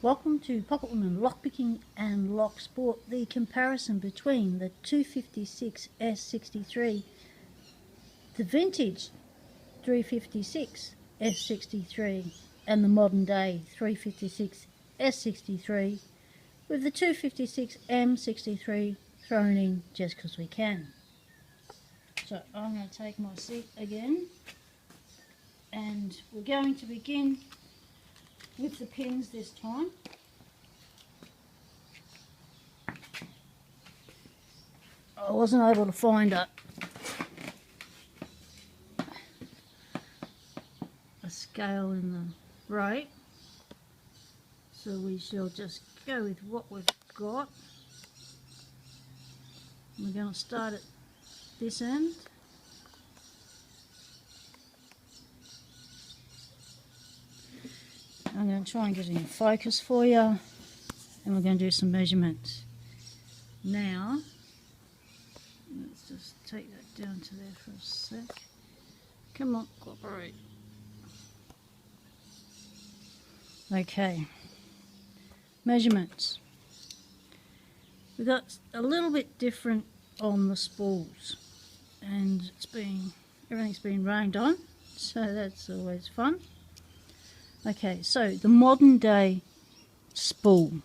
Welcome to Pocket Woman Lockpicking and Lock Sport, the comparison between the 256S63, the vintage 356S63 and the modern day 356S63 with the 256M63 thrown in just because we can. So I'm going to take my seat again and we're going to begin with the pins this time. I wasn't able to find a scale in the rate, so we shall just go with what we've got. We're going to start at this end. I'm going to try and get it in focus for you, and we're going to do some measurements. Now, let's just take that down to there for a sec. Come on, cooperate. Okay, measurements. We've got a little bit different on the spools, and everything's been rained on, so that's always fun. Okay, so the modern day spool.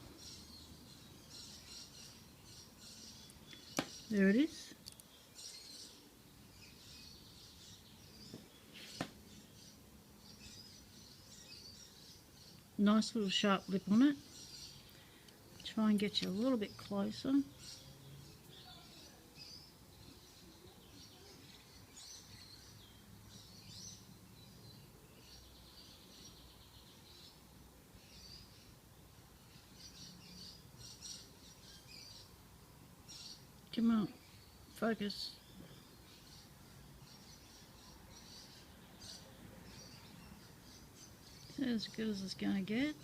There it is. Nice little sharp lip on it. Try and get you a little bit closer. Come on, focus. As good as it's going to get.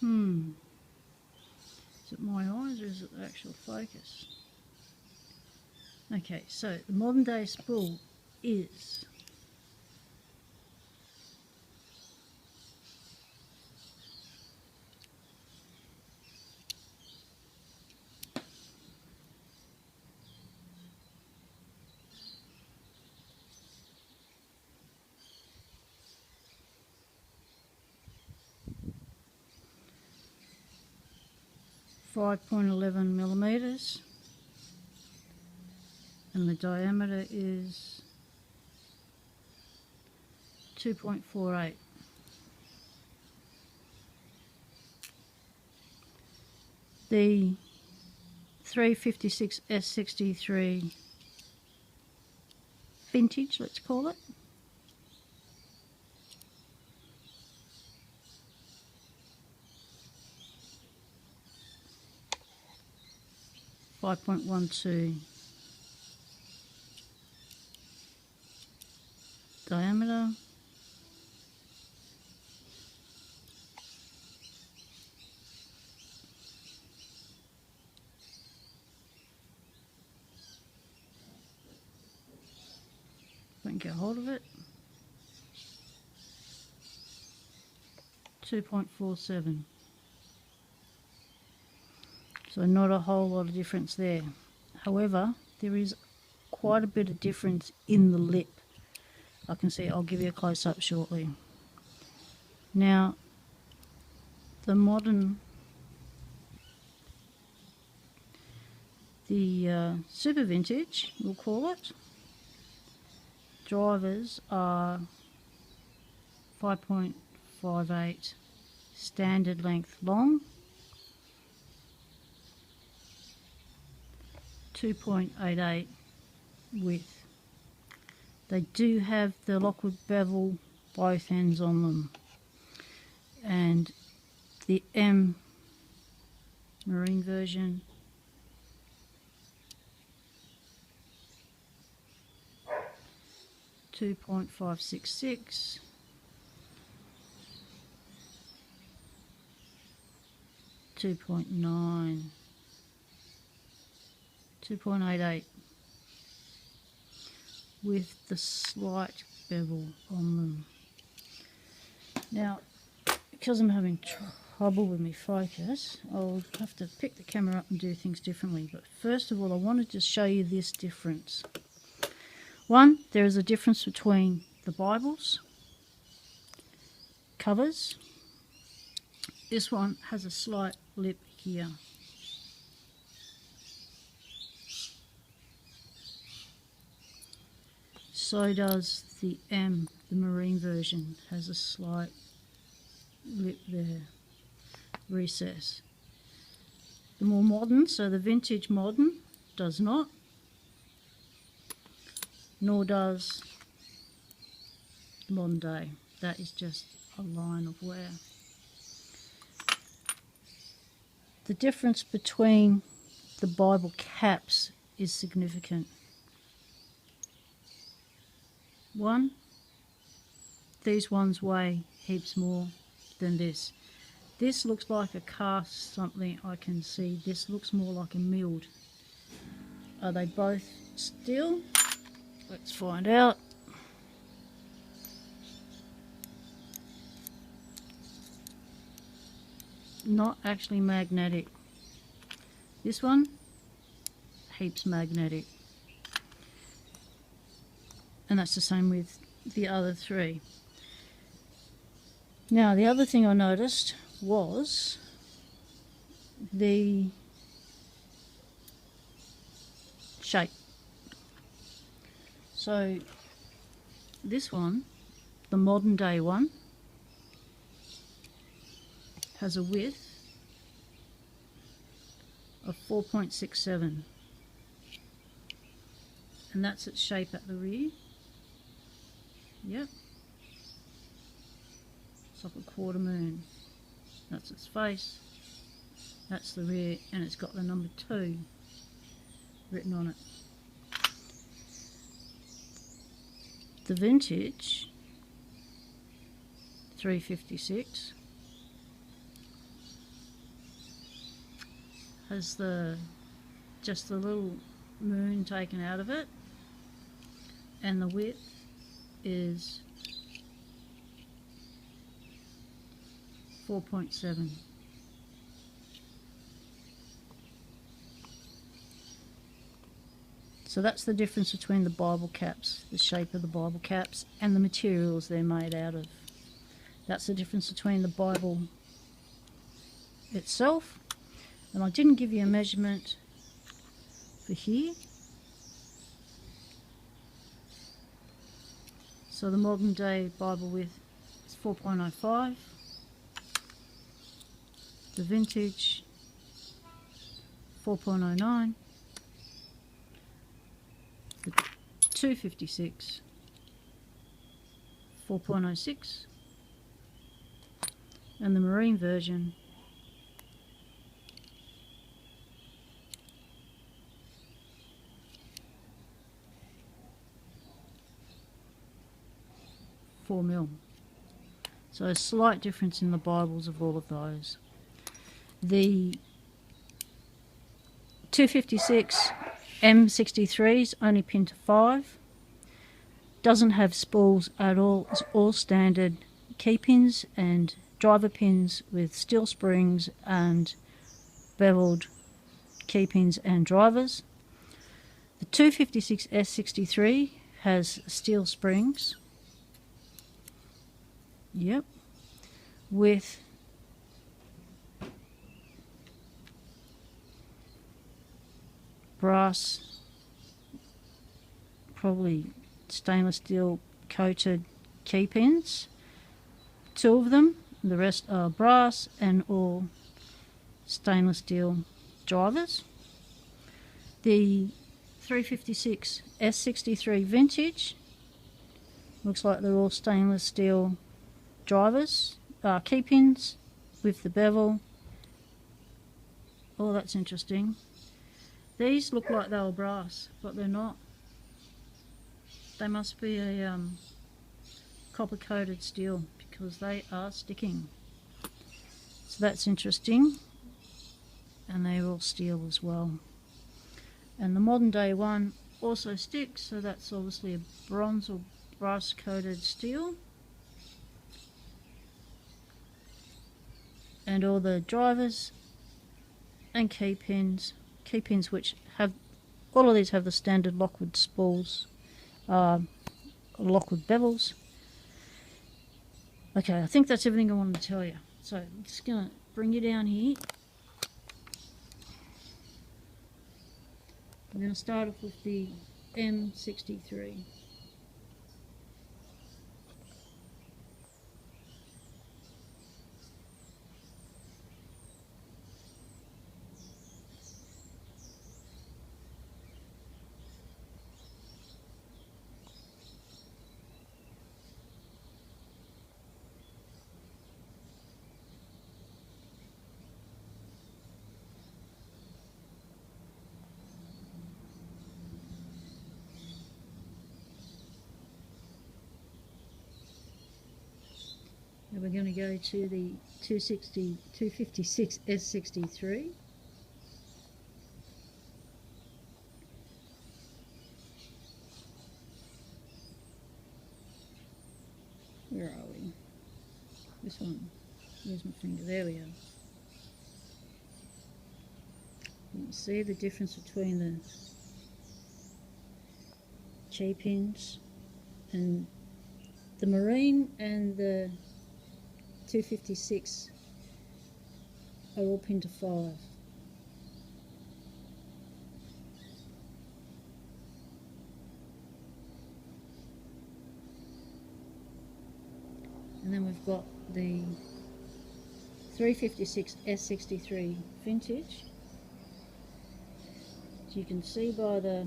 Is it my eyes or is it the actual focus? Okay, so the modern day spool is 5.11 millimeters, and the diameter is 2.48. The 356S63 vintage, let's call it, .12 diameter, if I can get hold of it, 2.47. So not a whole lot of difference there. However, there is quite a bit of difference in the lip. I can see, I'll give you a close-up shortly. Now, the super vintage, we'll call it, drivers are 5.58 standard length long, 2.88 width. They do have the Lockwood bevel both ends on them, and the M marine version .566, .9, 2.88 with the slight bevel on them. Now, because I'm having trouble with my focus, I'll have to pick the camera up and do things differently. But first of all, I wanted to show you this difference. One, there is a difference between the Bibles covers. This one has a slight lip here. So does the M, the marine version, has a slight lip there, recess. The more modern, so the vintage modern, does not, nor does the modern day. That is just a line of wear. The difference between the Bible caps is significant. One, these ones weigh heaps more than this. This looks like a cast something I can see. This looks more like a milled. Are they both steel? Let's find out. Not actually magnetic. This one, heaps magnetic. And that's the same with the other three. Now, the other thing I noticed was the shape. So this one, the modern day one, has a width of 4.67, and that's its shape at the rear. Yep, it's like a quarter moon. That's its face, that's the rear, and it's got the number 2 written on it. The vintage 356 has just the little moon taken out of it, and the width is 4.7. So that's the difference between the Bible caps, the shape of the Bible caps, and the materials they're made out of. That's the difference between the Bible itself. And I didn't give you a measurement for here. So the modern day Bible width is 4.05. The vintage 4.09. The 256 4.06. And the marine version 4 mil. So a slight difference in the Bibles of all of those. The 256 M63s only pinned to 5. Doesn't have spools at all. It's all standard key pins and driver pins with steel springs and beveled key pins and drivers. The 256 S63 has steel springs. Yep, with brass, probably stainless steel coated key pins, 2 of them. The rest are brass and all stainless steel drivers. The 356 S63 vintage looks like they're all stainless steel drivers, key pins with the bevel. Oh, that's interesting. These look like they were brass, but they're not. They must be a copper coated steel because they are sticking. So that's interesting. And they're all steel as well. And the modern day one also sticks, so that's obviously a bronze or brass coated steel. and all the drivers and key pins which have, all of these have the standard Lockwood spools, Lockwood bevels. Okay, I think that's everything I wanted to tell you. So I'm just going to bring you down here. I'm going to start off with the M63. And we're going to go to the 256S63. Where are we? This one. Where's my finger? There we are. You can see the difference between the key pins, and the marine and the 256 are all pinned to 5. And then we've got the 356S63 Vintage. As you can see by the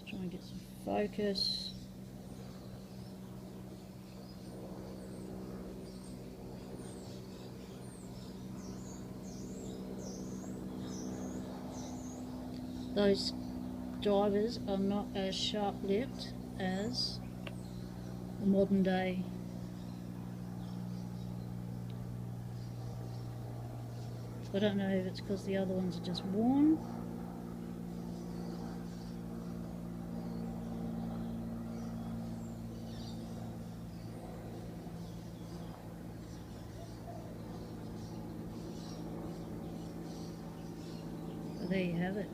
try and get some focus. Those drivers are not as sharp-lipped as the modern day I don't know if it's because the other ones are just worn. But there you have it.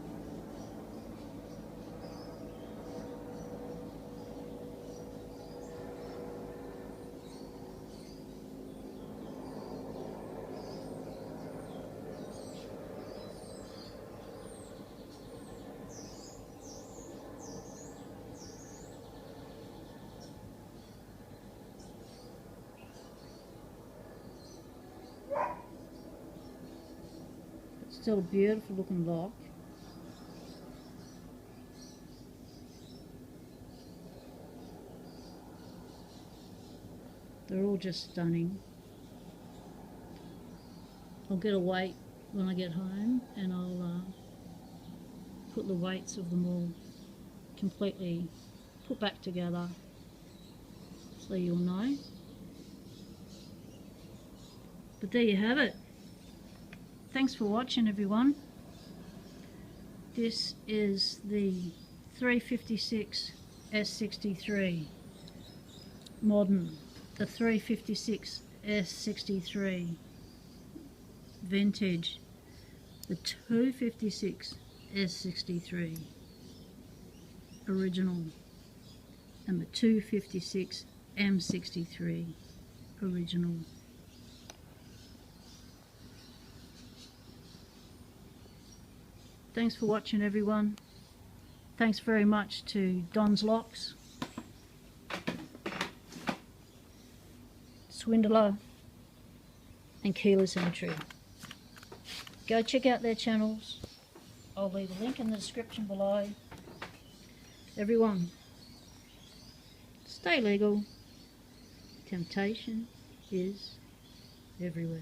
Still a beautiful looking lock. They're all just stunning. I'll get a weight when I get home, and I'll put the weights of them all completely put back together so you'll know. But there you have it. Thanks for watching, everyone. This is the 356 S63 modern, the 356 S63 vintage, the 256 S63 original, and the 256 M63 original. Thanks for watching, everyone. Thanks very much to Don'z Lockz, Swynndla, and Keyless Entry. Go check out their channels. I'll leave a link in the description below. Everyone, stay legal. Temptation is everywhere.